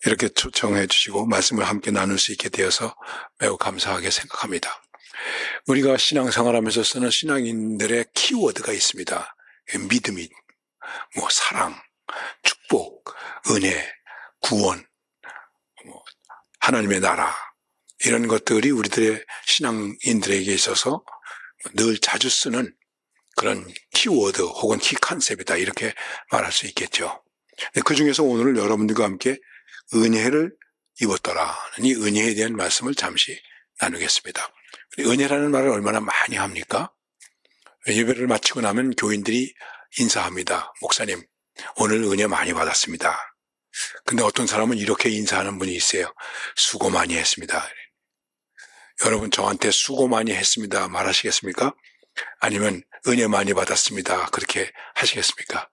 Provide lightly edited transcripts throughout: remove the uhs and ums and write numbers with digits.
이렇게 초청해 주시고 말씀을 함께 나눌 수 있게 되어서 매우 감사하게 생각합니다. 우리가 신앙생활하면서 쓰는 신앙인들의 키워드가 있습니다. 믿음이, 사랑, 축복, 은혜, 구원, 하나님의 나라, 이런 것들이 우리들의 신앙인들에게 있어서 늘 자주 쓰는 그런 키워드 혹은 키 컨셉이다, 이렇게 말할 수 있겠죠. 그 중에서 오늘 여러분들과 함께 은혜를 입었더라는 이 은혜에 대한 말씀을 잠시 나누겠습니다. 은혜라는 말을 얼마나 많이 합니까? 예배를 마치고 나면 교인들이 인사합니다. 목사님, 오늘 은혜 많이 받았습니다. 근데 어떤 사람은 이렇게 인사하는 분이 있어요. 수고 많이 했습니다. 여러분, 저한테 수고 많이 했습니다 말하시겠습니까? 아니면 은혜 많이 받았습니다 그렇게 하시겠습니까?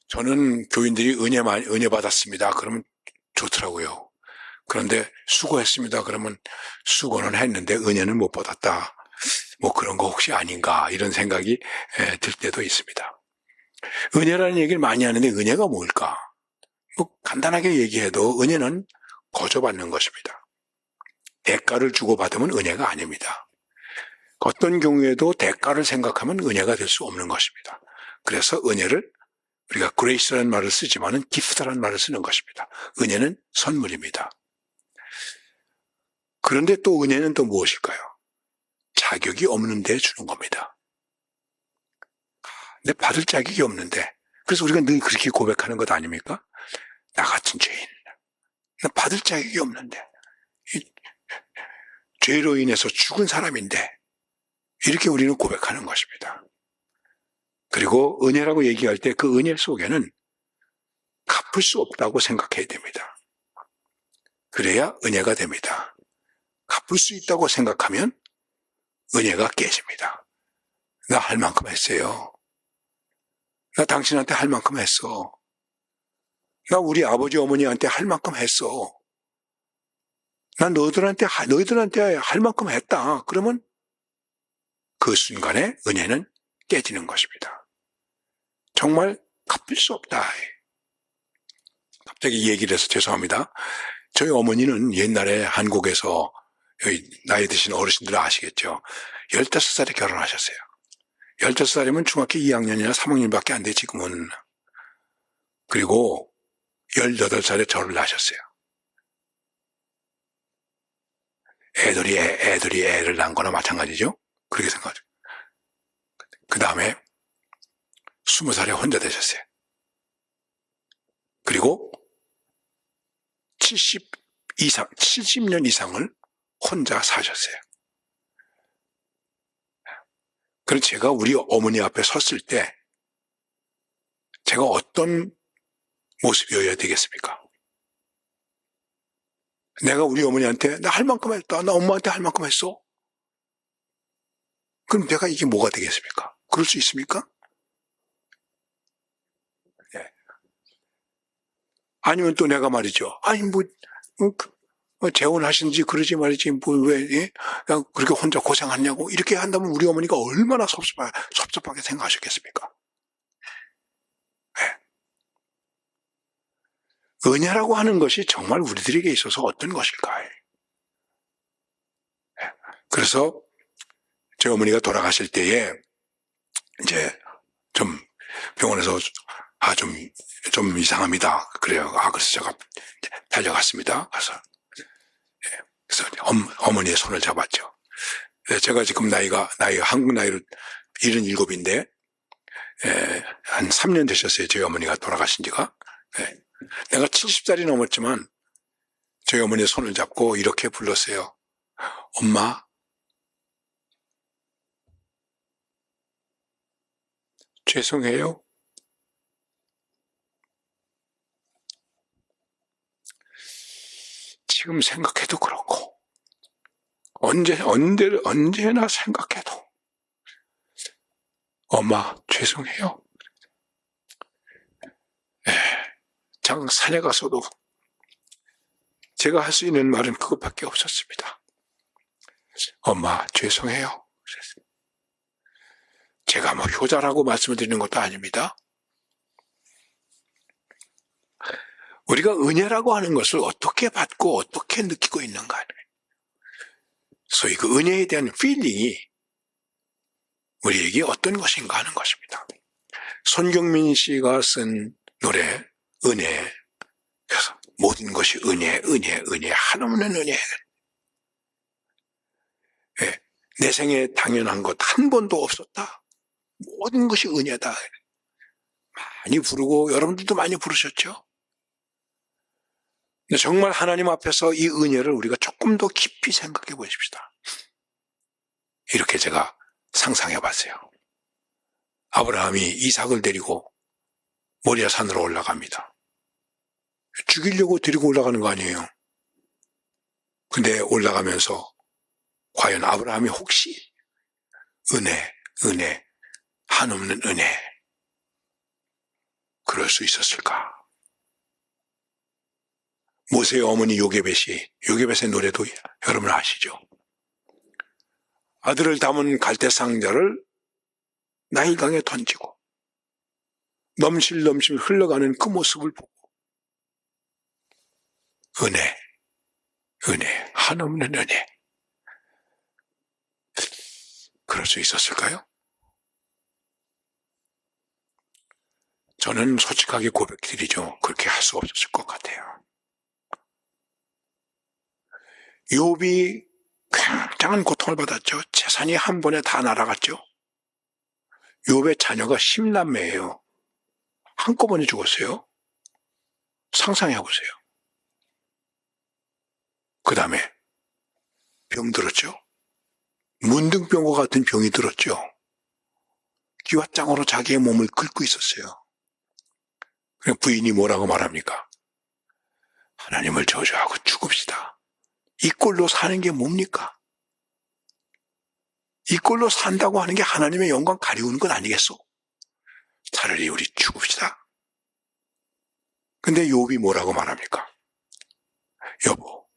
저는 교인들이 은혜 받았습니다 그러면 좋더라고요. 그런데 수고했습니다 그러면 수고는 했는데 은혜는 못 받았다, 그런 거 혹시 아닌가, 이런 생각이 들 때도 있습니다. 은혜라는 얘기를 많이 하는데 은혜가 뭘까? 간단하게 얘기해도 은혜는 거저받는 것입니다. 대가를 주고받으면 은혜가 아닙니다. 어떤 경우에도 대가를 생각하면 은혜가 될 수 없는 것입니다. 그래서 은혜를 우리가 그레이스라는 말을 쓰지만은 기프트라는 말을 쓰는 것입니다. 은혜는 선물입니다. 그런데 또 은혜는 또 무엇일까요? 자격이 없는데 주는 겁니다. 근데 받을 자격이 없는데, 그래서 우리가 늘 그렇게 고백하는 것 아닙니까? 나 같은 죄인, 나 받을 자격이 없는데, 죄로 인해서 죽은 사람인데, 이렇게 우리는 고백하는 것입니다. 그리고 은혜라고 얘기할 때 그 은혜 속에는 갚을 수 없다고 생각해야 됩니다. 그래야 은혜가 됩니다. 갚을 수 있다고 생각하면 은혜가 깨집니다. 나 할 만큼 했어요. 나 당신한테 할 만큼 했어. 나 우리 아버지 어머니한테 할 만큼 했어. 난 너희들한테 할 만큼 했다. 그러면 그 순간에 은혜는 깨지는 것입니다. 정말 갚을 수 없다. 갑자기 얘기를 해서 죄송합니다. 저희 어머니는 옛날에 한국에서, 여기 나이 드신 어르신들 아시겠죠? 15살에 결혼하셨어요. 15살이면 중학교 2학년이나 3학년밖에 안 돼, 지금은. 그리고 18살에 저를 낳으셨어요. 애들이 애를 낳은 거나 마찬가지죠? 그렇게 생각하죠. 그 다음에 20살에 혼자 되셨어요. 그리고 70년 이상을 혼자 사셨어요. 그래서 제가 우리 어머니 앞에 섰을 때 제가 어떤 모습이어야 되겠습니까? 내가 우리 어머니한테 나 할 만큼 했다, 나 엄마한테 할 만큼 했어. 그럼 내가 이게 뭐가 되겠습니까? 그럴 수 있습니까? 네. 아니면 또 내가 말이죠. 아니 재혼하신지 그러지 말이지 왜 그냥 그렇게 혼자 고생하냐고, 이렇게 한다면 우리 어머니가 얼마나 섭섭하게 생각하셨겠습니까? 네. 은혜라고 하는 것이 정말 우리들에게 있어서 어떤 것일까? 네. 그래서 제 어머니가 돌아가실 때에 이제 좀 병원에서 좀 이상합니다. 그래요. 그래서 제가 달려갔습니다. 그래서 어머니의 손을 잡았죠. 제가 지금 한국 나이로 77인데, 한 3년 되셨어요. 저희 어머니가 돌아가신 지가. 내가 70살이 넘었지만 저희 어머니의 손을 잡고 이렇게 불렀어요. 엄마, 죄송해요. 지금 생각해도 그렇고, 언제나 생각해도, 엄마, 죄송해요. 산에 가서도 제가 할 수 있는 말은 그것밖에 없었습니다. 엄마, 죄송해요. 제가 효자라고 말씀을 드리는 것도 아닙니다. 우리가 은혜라고 하는 것을 어떻게 받고 어떻게 느끼고 있는가. 소위 그 은혜에 대한 필링이 우리에게 어떤 것인가 하는 것입니다. 손경민 씨가 쓴 노래 은혜, 그래서 모든 것이 은혜, 은혜, 은혜, 한없는 은혜. 예, 내 생에 당연한 것 한 번도 없었다. 모든 것이 은혜다. 많이 부르고 여러분들도 많이 부르셨죠? 근데 정말 하나님 앞에서 이 은혜를 우리가 조금 더 깊이 생각해 보십시다. 이렇게 제가 상상해 봤어요. 아브라함이 이삭을 데리고 모리아 산으로 올라갑니다. 죽이려고 데리고 올라가는 거 아니에요. 근데 올라가면서 과연 아브라함이 혹시 은혜, 은혜, 한없는 은혜, 그럴 수 있었을까? 모세의 어머니 요게벳의 노래도 여러분 아시죠? 아들을 담은 갈대 상자를 나일강에 던지고 넘실넘실 흘러가는 그 모습을 보고 은혜, 은혜, 한없는 은혜. 그럴 수 있었을까요? 저는 솔직하게 고백드리죠. 그렇게 할 수 없었을 것 같아요. 욥이 굉장한 고통을 받았죠. 재산이 한 번에 다 날아갔죠. 욥의 자녀가 10남매예요. 한꺼번에 죽었어요. 상상해 보세요. 그 다음에 병 들었죠. 문둥병과 같은 병이 들었죠. 기왓장으로 자기의 몸을 긁고 있었어요. 부인이 뭐라고 말합니까? 하나님을 저주하고 죽읍시다. 이 꼴로 사는 게 뭡니까? 이 꼴로 산다고 하는 게 하나님의 영광 가리우는 건 아니겠소? 차라리 우리 죽읍시다. 근데 욥이 뭐라고 말합니까? 여보,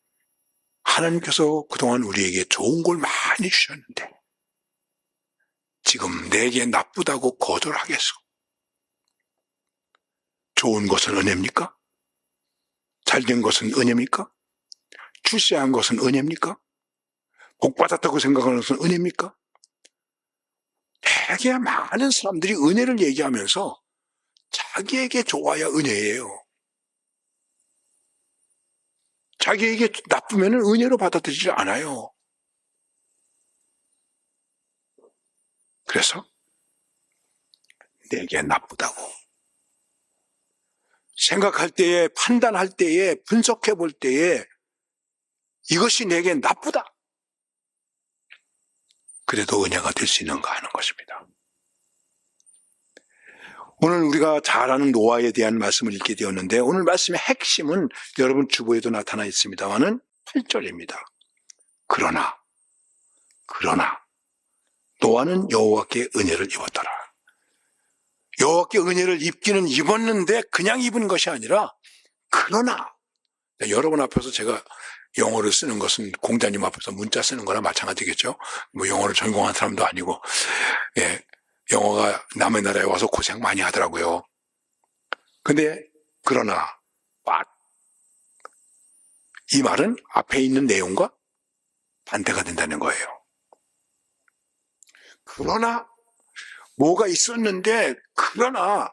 하나님께서 그동안 우리에게 좋은 걸 많이 주셨는데 지금 내게 나쁘다고 거절하겠소? 좋은 것은 은혜입니까? 잘된 것은 은혜입니까? 출세한 것은 은혜입니까? 복받았다고 생각하는 것은 은혜입니까? 되게 많은 사람들이 은혜를 얘기하면서 자기에게 좋아야 은혜예요. 자기에게 나쁘면 은혜로 받아들이지 않아요. 그래서 내게 나쁘다고 생각할 때에, 판단할 때에, 분석해 볼 때에 이것이 내게 나쁘다. 그래도 은혜가 될 수 있는가 하는 것입니다. 오늘 우리가 잘 아는 노아에 대한 말씀을 읽게 되었는데 오늘 말씀의 핵심은 여러분 주보에도 나타나 있습니다마는 8절입니다. 그러나 노아는 여호와께 은혜를 입었더라. 여호와께 은혜를 입기는 입었는데 그냥 입은 것이 아니라 그러나, 여러분 앞에서 제가 영어를 쓰는 것은 공자님 앞에서 문자 쓰는 거나 마찬가지겠죠. 뭐 영어를 전공한 사람도 아니고, 예, 영어가 남의 나라에 와서 고생 많이 하더라고요. 근데 그러나 이 말은 앞에 있는 내용과 반대가 된다는 거예요. 그러나 뭐가 있었는데 그러나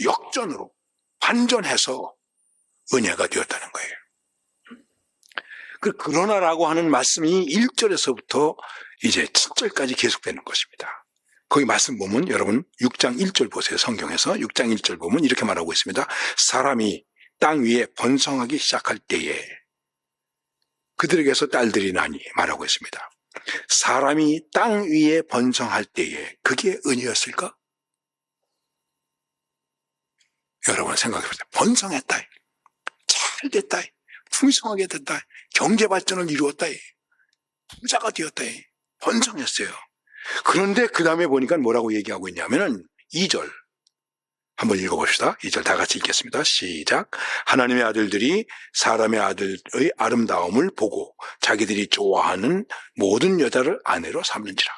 역전으로 반전해서 은혜가 되었다는 거예요. 그러나라고 하는 말씀이 1절에서부터 이제 7절까지 계속되는 것입니다. 거기 말씀 보면 여러분 6장 1절 보세요. 성경에서 6장 1절 보면 이렇게 말하고 있습니다. 사람이 땅 위에 번성하기 시작할 때에 그들에게서 딸들이 나니 말하고 있습니다. 사람이 땅 위에 번성할 때에 그게 은혜였을까? 여러분 생각해 보세요. 번성했다. 잘 됐다. 풍성하게 됐다. 경제 발전을 이루었다. 부자가 되었다. 번성했어요. 그런데 그 다음에 보니까 뭐라고 얘기하고 있냐면은 2절 한번 읽어봅시다. 2절 다 같이 읽겠습니다. 시작. 하나님의 아들들이 사람의 아들의 아름다움을 보고 자기들이 좋아하는 모든 여자를 아내로 삼는지라.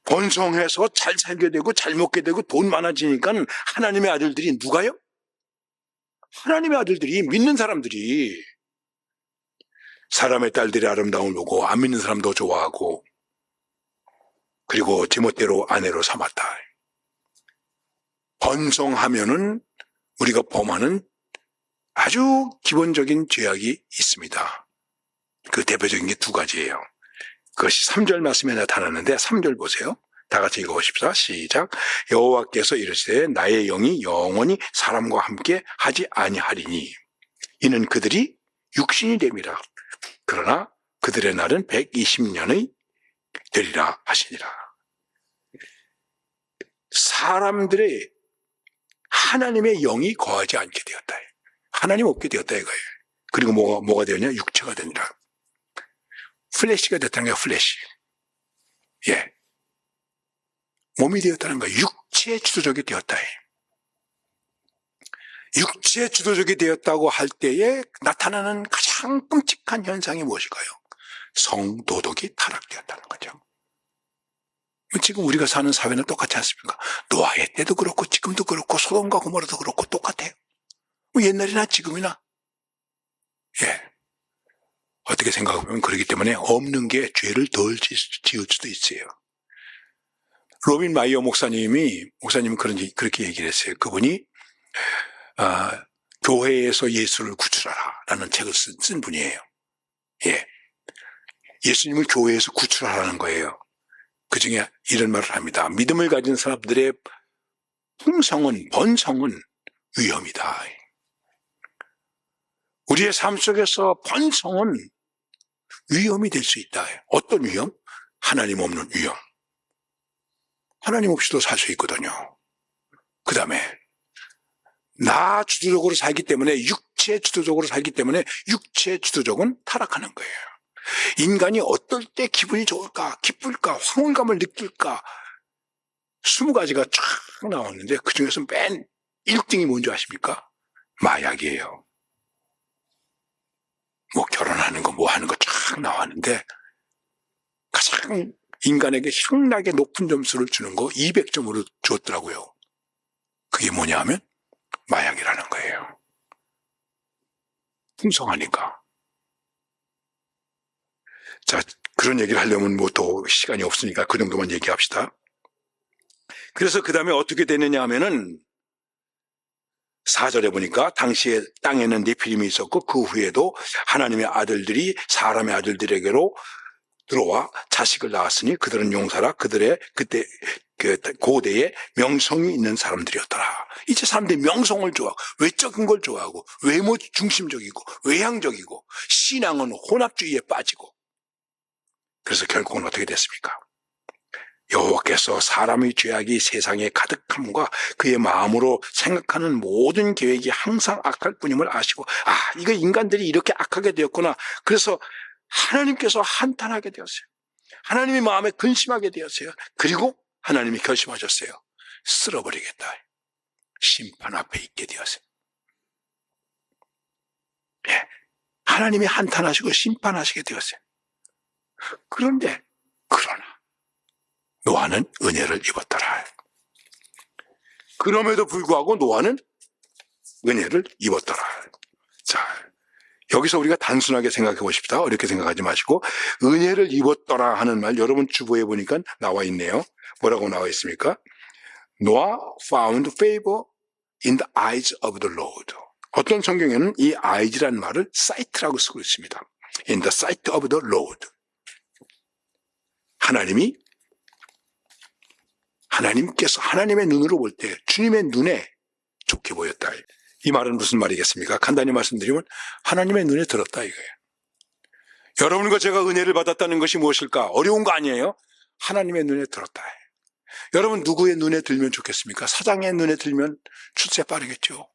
번성해서 잘 살게 되고 잘 먹게 되고 돈 많아지니까 하나님의 아들들이 누가요? 하나님의 아들들이, 믿는 사람들이 사람의 딸들의 아름다움을 보고 안 믿는 사람도 좋아하고, 그리고 제멋대로 아내로 삼았다. 번성하면은 우리가 범하는 아주 기본적인 죄악이 있습니다. 그 대표적인 게 두 가지예요. 그것이 3절 말씀에 나타나는데 3절 보세요. 다 같이 읽어보십시다. 시작. 여호와께서 이르시되 나의 영이 영원히 사람과 함께 하지 아니하리니 이는 그들이 육신이 됨이라. 그러나 그들의 날은 120년의 되리라 하시니라. 사람들의 하나님의 영이 거하지 않게 되었다. 하나님 없게 되었다 이거예요. 그리고 뭐가 되었냐? 육체가 되니라. 플래시가 됐다는 거예요. 플래시. 예. 몸이 되었다는 거예요. 육체의 주도적이 되었다. 육체의 주도적이 되었다고 할 때에 나타나는 가장 끔찍한 현상이 무엇일까요? 성도덕이 타락되었다는 거죠. 지금 우리가 사는 사회는 똑같지 않습니까? 노아의 때도 그렇고 지금도 그렇고 소돔과 고모라도 그렇고 똑같아요. 옛날이나 지금이나. 예. 어떻게 생각해보면 그렇기 때문에 없는 게 죄를 덜 지을 수도 있어요. 로빈 마이어 목사님은 그렇게 얘기를 했어요. 그분이 교회에서 예수를 구출하라 라는 책을 쓴 분이에요. 예. 예수님을 교회에서 구출하라는 거예요. 그 중에 이런 말을 합니다. 믿음을 가진 사람들의 번성은 위험이다. 우리의 삶 속에서 번성은 위험이 될 수 있다. 어떤 위험? 하나님 없는 위험. 하나님 없이도 살 수 있거든요. 그 다음에 나 주도적으로 살기 때문에 육체 주도적으로 살기 때문에 육체 주도적은 타락하는 거예요. 인간이 어떨 때 기분이 좋을까, 기쁠까, 황홀감을 느낄까 20가지가 쫙 나왔는데 그 중에서 맨 1등이 뭔지 아십니까? 마약이에요. 뭐 결혼하는 거, 뭐 하는 거 쫙 나왔는데 가장 인간에게 희한하게 높은 점수를 주는 거 200점으로 줬더라고요. 그게 뭐냐 하면 마약이라는 거예요. 풍성하니까. 자, 그런 얘기를 하려면 뭐 또 시간이 없으니까 그 정도만 얘기합시다. 그래서 그 다음에 어떻게 되느냐 하면은 4절에 보니까 당시에 땅에는 네피림이 있었고 그 후에도 하나님의 아들들이 사람의 아들들에게로 들어와 자식을 낳았으니 그들은 용사라 그들의 그때 고대에 명성이 있는 사람들이었더라. 이제 사람들이 명성을 좋아하고 외적인 걸 좋아하고 외모 중심적이고 외향적이고 신앙은 혼합주의에 빠지고 그래서 결국은 어떻게 됐습니까? 여호와께서 사람의 죄악이 세상에 가득함과 그의 마음으로 생각하는 모든 계획이 항상 악할 뿐임을 아시고 이거 인간들이 이렇게 악하게 되었구나. 그래서 하나님께서 한탄하게 되었어요. 하나님의 마음에 근심하게 되었어요. 그리고 하나님이 결심하셨어요. 쓸어버리겠다. 심판 앞에 있게 되었어요. 예, 하나님이 한탄하시고 심판하시게 되었어요. 그러나 노아는 은혜를 입었더라. 그럼에도 불구하고 노아는 은혜를 입었더라. 자, 여기서 우리가 단순하게 생각해 보십시다. 어렵게 생각하지 마시고 은혜를 입었더라 하는 말 여러분 주보에 보니까 나와 있네요. 뭐라고 나와 있습니까? Noah found favor in the eyes of the Lord. 어떤 성경에는 이 eyes라는 말을 sight라고 쓰고 있습니다. In the sight of the Lord. 하나님께서 하나님의 눈으로 볼 때 주님의 눈에 좋게 보였다. 이 말은 무슨 말이겠습니까? 간단히 말씀드리면 하나님의 눈에 들었다 이거예요. 여러분과 제가 은혜를 받았다는 것이 무엇일까? 어려운 거 아니에요? 하나님의 눈에 들었다. 여러분 누구의 눈에 들면 좋겠습니까? 사장의 눈에 들면 출세 빠르겠죠.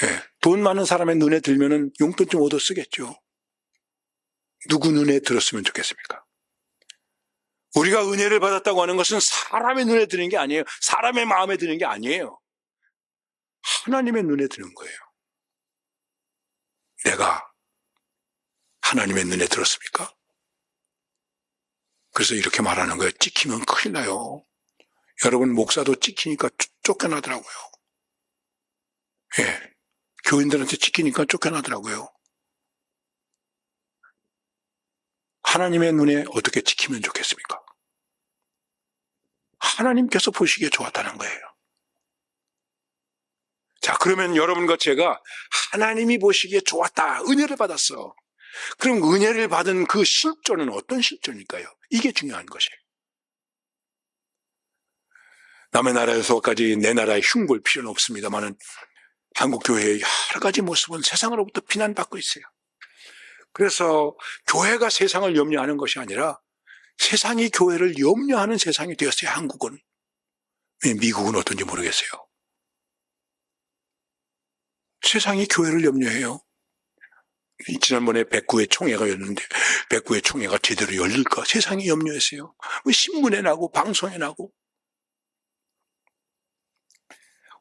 예, 돈 많은 사람의 눈에 들면 용돈 좀 얻어 쓰겠죠. 누구 눈에 들었으면 좋겠습니까? 우리가 은혜를 받았다고 하는 것은 사람의 눈에 드는 게 아니에요. 사람의 마음에 드는 게 아니에요. 하나님의 눈에 드는 거예요. 내가 하나님의 눈에 들었습니까? 그래서 이렇게 말하는 거예요. 찍히면 큰일 나요. 여러분 목사도 찍히니까 쫓겨나더라고요. 예, 교인들한테 지키니까 쫓겨나더라고요. 하나님의 눈에 어떻게 지키면 좋겠습니까? 하나님께서 보시기에 좋았다는 거예요. 자, 그러면 여러분과 제가 하나님이 보시기에 좋았다, 은혜를 받았어. 그럼 은혜를 받은 그 실존은 어떤 실존일까요? 이게 중요한 것이에요. 남의 나라에서까지 내 나라에 흉볼 필요는 없습니다만은 한국 교회의 여러 가지 모습은 세상으로부터 비난받고 있어요. 그래서 교회가 세상을 염려하는 것이 아니라 세상이 교회를 염려하는 세상이 되었어요, 한국은. 미국은 어떤지 모르겠어요. 세상이 교회를 염려해요. 지난번에 백구의 총회가 열렸는데 백구의 총회가 제대로 열릴까 세상이 염려했어요. 신문에 나고 방송에 나고.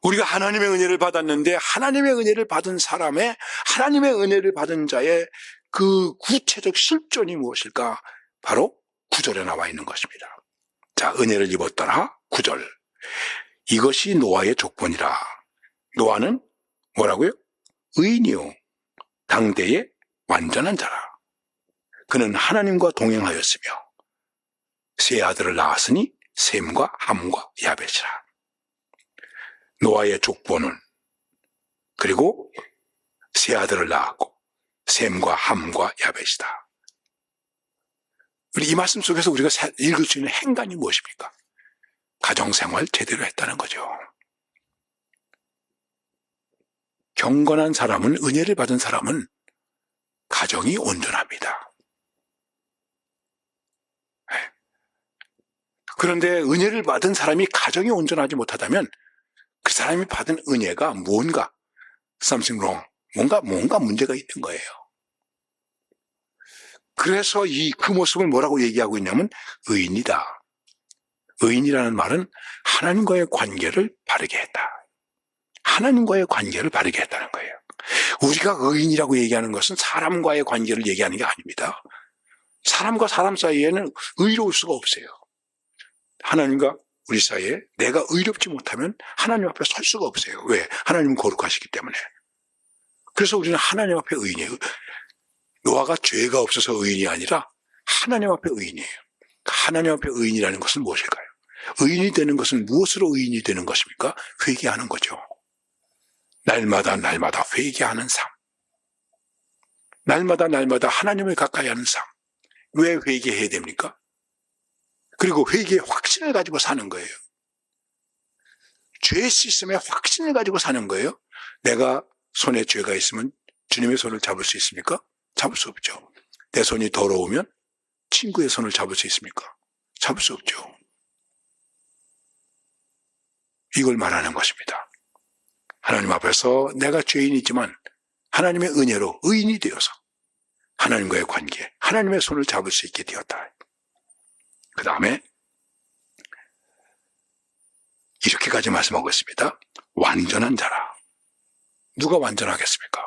우리가 하나님의 은혜를 받았는데 하나님의 은혜를 받은 사람의, 하나님의 은혜를 받은 자의 그 구체적 실존이 무엇일까? 바로 9절에 나와 있는 것입니다. 자, 은혜를 입었더라. 9절. 이것이 노아의 족본이라. 노아는 뭐라고요? 의인이요 당대의 완전한 자라. 그는 하나님과 동행하였으며 세 아들을 낳았으니 셈과 함과 야벳이라. 노아의 족보는, 그리고 세 아들을 낳았고 셈과 함과 야벳이다. 우리 이 말씀 속에서 우리가 읽을 수 있는 행간이 무엇입니까? 가정생활 제대로 했다는 거죠. 경건한 사람은, 은혜를 받은 사람은 가정이 온전합니다. 그런데 은혜를 받은 사람이 가정이 온전하지 못하다면 그 사람이 받은 은혜가 뭔가 something wrong, 뭔가 문제가 있는 거예요. 그래서 그 모습을 뭐라고 얘기하고 있냐면 의인이다. 의인이라는 말은 하나님과의 관계를 바르게 했다. 하나님과의 관계를 바르게 했다는 거예요. 우리가 의인이라고 얘기하는 것은 사람과의 관계를 얘기하는 게 아닙니다. 사람과 사람 사이에는 의로울 수가 없어요. 하나님과 우리 사이에 내가 의롭지 못하면 하나님 앞에 설 수가 없어요. 왜? 하나님은 거룩하시기 때문에. 그래서 우리는 하나님 앞에 의인이에요. 노아가 죄가 없어서 의인이 아니라 하나님 앞에 의인이에요. 하나님 앞에 의인이라는 것은 무엇일까요? 의인이 되는 것은 무엇으로 의인이 되는 것입니까? 회개하는 거죠. 날마다 회개하는 삶. 날마다 하나님을 가까이 하는 삶. 왜 회개해야 됩니까? 그리고 회개의 확신을 가지고 사는 거예요. 죄 시스템의 확신을 가지고 사는 거예요. 내가 손에 죄가 있으면 주님의 손을 잡을 수 있습니까? 잡을 수 없죠. 내 손이 더러우면 친구의 손을 잡을 수 있습니까? 잡을 수 없죠. 이걸 말하는 것입니다. 하나님 앞에서 내가 죄인이지만 하나님의 은혜로 의인이 되어서 하나님과의 관계, 하나님의 손을 잡을 수 있게 되었다. 그 다음에 이렇게까지 말씀하고 있습니다. 완전한 자라. 누가 완전하겠습니까?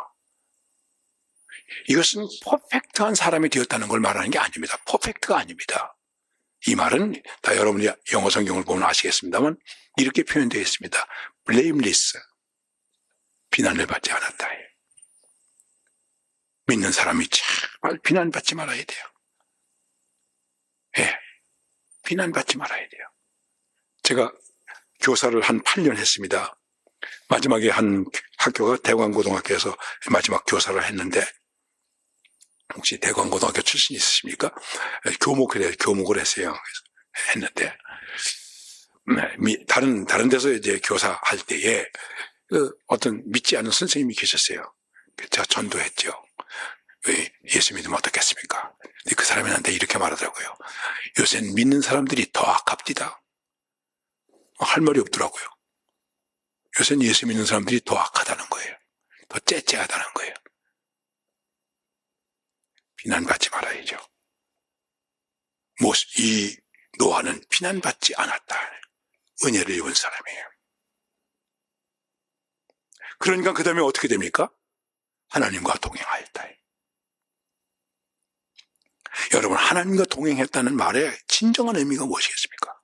이것은 퍼펙트한 사람이 되었다는 걸 말하는 게 아닙니다. 퍼펙트가 아닙니다. 이 말은 다 여러분이 영어 성경을 보면 아시겠습니다만 이렇게 표현되어 있습니다. blameless. 비난을 받지 않았다. 믿는 사람이 제발 비난받지 말아야 돼요. 예, 비난받지 말아야 돼요. 제가 교사를 한 8년 했습니다. 마지막에 한 학교가 대관고등학교에서 마지막 교사를 했는데 혹시 대관고등학교 출신 있으십니까? 교목을 했어요. 했는데 다른 데서 이제 교사할 때에 어떤 믿지 않는 선생님이 계셨어요. 제가 전도했죠. 왜 예수 믿으면 어떻겠습니까? 근데 그 사람이 나한테 이렇게 말하더라고요. 요새는 믿는 사람들이 더 악합디다. 할 말이 없더라고요. 요새는 예수 믿는 사람들이 더 악하다는 거예요. 더 째째하다는 거예요. 비난받지 말아야죠. 이 노아는 비난받지 않았다. 은혜를 입은 사람이에요. 그러니까 그 다음에 어떻게 됩니까? 하나님과 동행하였다. 여러분, 하나님과 동행했다는 말의 진정한 의미가 무엇이겠습니까?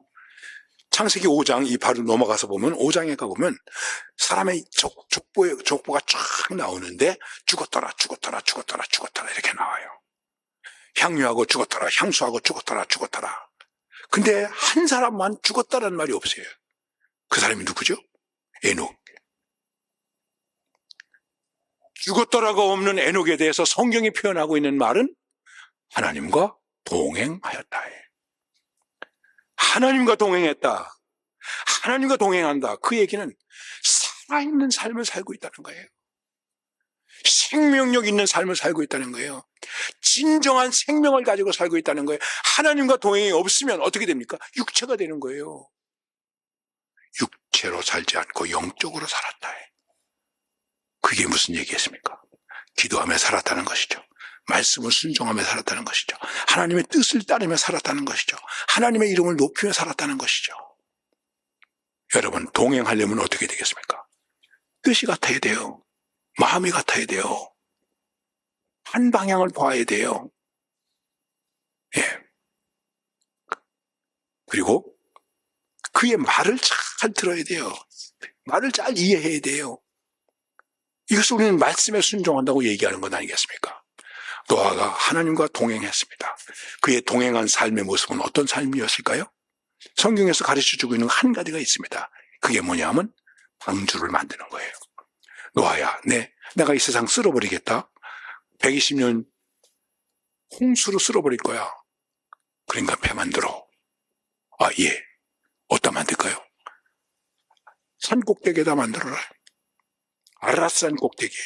창세기 5장 이 바로 넘어가서 보면 5장에 가보면 사람의 족보가 쫙 나오는데 죽었더라 죽었더라 죽었더라 죽었더라 이렇게 나와요. 향유하고 죽었더라 향수하고 죽었더라 죽었더라. 근데 한 사람만 죽었다라는 말이 없어요. 그 사람이 누구죠? 에녹. 죽었더라가 없는 에녹에 대해서 성경이 표현하고 있는 말은 하나님과 동행하였다. 하나님과 동행했다. 하나님과 동행한다. 그 얘기는 살아있는 삶을 살고 있다는 거예요. 생명력 있는 삶을 살고 있다는 거예요. 진정한 생명을 가지고 살고 있다는 거예요. 하나님과 동행이 없으면 어떻게 됩니까? 육체가 되는 거예요. 육체로 살지 않고 영적으로 살았다. 그게 무슨 얘기겠습니까? 기도하며 살았다는 것이죠. 말씀을 순종하며 살았다는 것이죠. 하나님의 뜻을 따르며 살았다는 것이죠. 하나님의 이름을 높이며 살았다는 것이죠. 여러분, 동행하려면 어떻게 되겠습니까? 뜻이 같아야 돼요. 마음이 같아야 돼요. 한 방향을 봐야 돼요. 예. 그리고 그의 말을 잘 들어야 돼요. 말을 잘 이해해야 돼요. 이것을 우리는 말씀에 순종한다고 얘기하는 건 아니겠습니까? 노아가 하나님과 동행했습니다. 그의 동행한 삶의 모습은 어떤 삶이었을까요? 성경에서 가르쳐주고 있는 한 가지가 있습니다. 그게 뭐냐면 방주를 만드는 거예요. 노아야, 내가 이 세상 쓸어버리겠다. 120년 홍수로 쓸어버릴 거야. 그러니까 배 만들어. 아, 예. 어디다 만들까요? 산 꼭대기에다 만들어라. 아라산 꼭대기.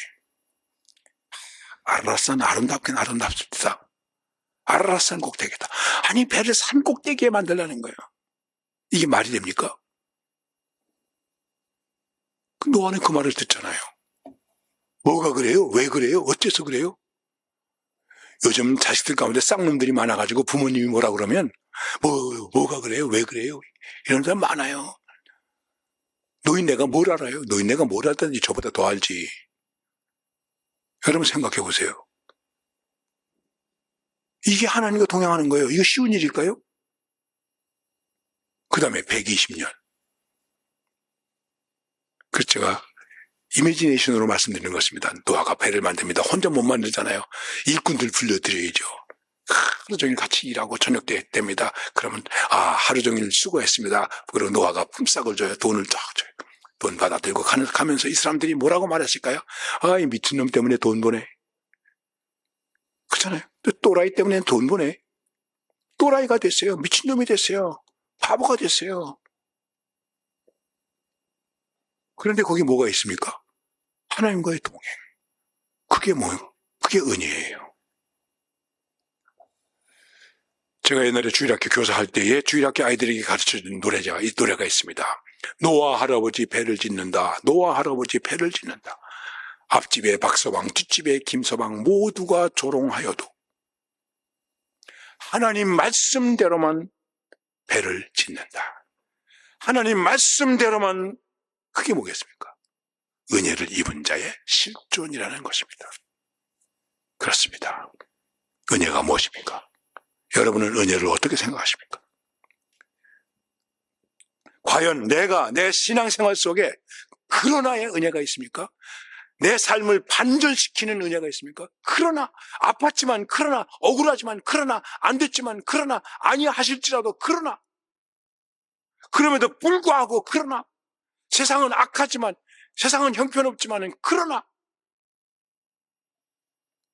아라산 아름답긴 아름답습니다. 아라산 꼭대기다. 아니, 배를 산 꼭대기에 만들라는 거예요. 이게 말이 됩니까? 노아는 그 말을 듣잖아요. 뭐가 그래요? 왜 그래요? 어째서 그래요? 요즘 자식들 가운데 쌍놈들이 많아가지고 부모님이 뭐라 그러면 뭐가 그래요? 왜 그래요? 이런 사람 많아요. 노인네가 뭘 알아요? 노인네가 뭘 알든지 저보다 더 알지. 여러분 생각해 보세요. 이게 하나님과 동행하는 거예요. 이거 쉬운 일일까요? 그 다음에 120년. 그 제가 이미지네이션으로 말씀드리는 것입니다. 노아가 배를 만듭니다. 혼자 못 만들잖아요. 일꾼들 불러드려야죠. 하루 종일 같이 일하고 저녁 때 됩니다. 그러면 하루 종일 수고했습니다. 그리고 노아가 품삯을 줘요. 돈을 쫙 줘요. 돈 받아 들고 가면서 이 사람들이 뭐라고 말했을까요? 이 미친놈 때문에 돈 보내. 그렇잖아요. 또라이 때문에 돈 보내. 또라이가 됐어요. 미친놈이 됐어요. 바보가 됐어요. 그런데 거기 뭐가 있습니까? 하나님과의 동행. 그게 뭐예요? 그게 은혜예요. 제가 옛날에 주일학교 교사할 때에 주일학교 아이들에게 가르쳐준 이 노래가 있습니다. 노아 할아버지 배를 짓는다. 노아 할아버지 배를 짓는다. 앞집에 박서방, 뒷집에 김서방 모두가 조롱하여도 하나님 말씀대로만 배를 짓는다. 하나님 말씀대로만 그게 뭐겠습니까? 은혜를 입은 자의 실존이라는 것입니다. 그렇습니다. 은혜가 무엇입니까? 여러분은 은혜를 어떻게 생각하십니까? 과연 내가 내 신앙생활 속에 그러나의 은혜가 있습니까? 내 삶을 반전시키는 은혜가 있습니까? 그러나 아팠지만 그러나 억울하지만 그러나 안 됐지만 그러나 아니야 하실지라도 그러나 그럼에도 불구하고 그러나 세상은 악하지만 세상은 형편없지만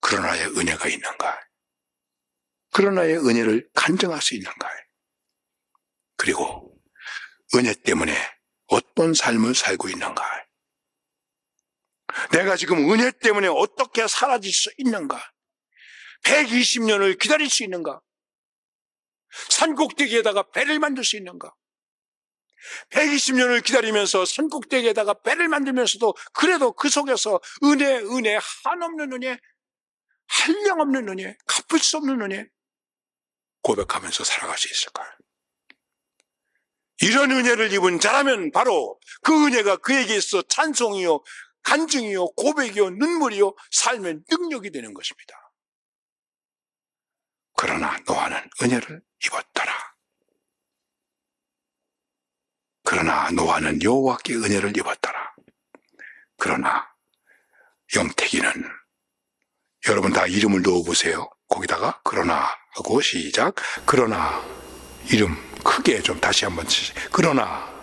그러나의 은혜가 있는가? 그러나의 은혜를 간증할 수 있는가? 그리고 은혜 때문에 어떤 삶을 살고 있는가? 내가 지금 은혜 때문에 어떻게 사라질 수 있는가? 120년을 기다릴 수 있는가? 산꼭대기에다가 배를 만들 수 있는가? 120년을 기다리면서 산꼭대기에다가 배를 만들면서도 그래도 그 속에서 은혜, 한없는 은혜, 한량없는 은혜, 갚을 수 없는 은혜 고백하면서 살아갈 수 있을까? 이런 은혜를 입은 자라면 바로 그 은혜가 그에게 있어 찬송이요, 간증이요, 고백이요, 눈물이요, 삶의 능력이 되는 것입니다. 그러나 노아는 은혜를 입었더라. 그러나 노아는 여호와께 은혜를 입었더라. 그러나 영택이는, 여러분 다 이름을 넣어보세요. 거기다가 그러나 하고 시작. 그러나 이름 크게 좀 다시 한번 치세요. 그러나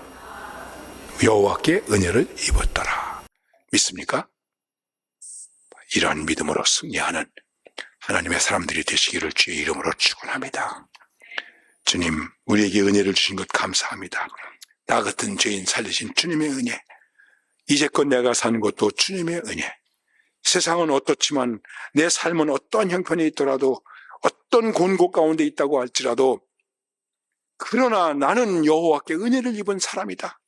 여호와께 은혜를 입었더라. 믿습니까? 이러한 믿음으로 승리하는 하나님의 사람들이 되시기를 주의 이름으로 축원합니다. 주님, 우리에게 은혜를 주신 것 감사합니다. 나 같은 죄인 살리신 주님의 은혜, 이제껏 내가 사는 것도 주님의 은혜. 세상은 어떻지만 내 삶은 어떠한 형편에 있더라도, 어떤 곤고 가운데 있다고 할지라도, 그러나 나는 여호와께 은혜를 입은 사람이다.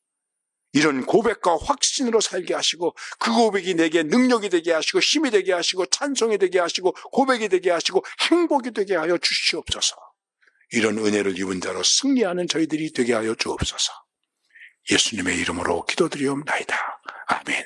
이런 고백과 확신으로 살게 하시고, 그 고백이 내게 능력이 되게 하시고, 힘이 되게 하시고, 찬송이 되게 하시고, 고백이 되게 하시고, 행복이 되게 하여 주시옵소서. 이런 은혜를 입은 자로 승리하는 저희들이 되게 하여 주옵소서. 예수님의 이름으로 기도드리옵나이다. 아멘.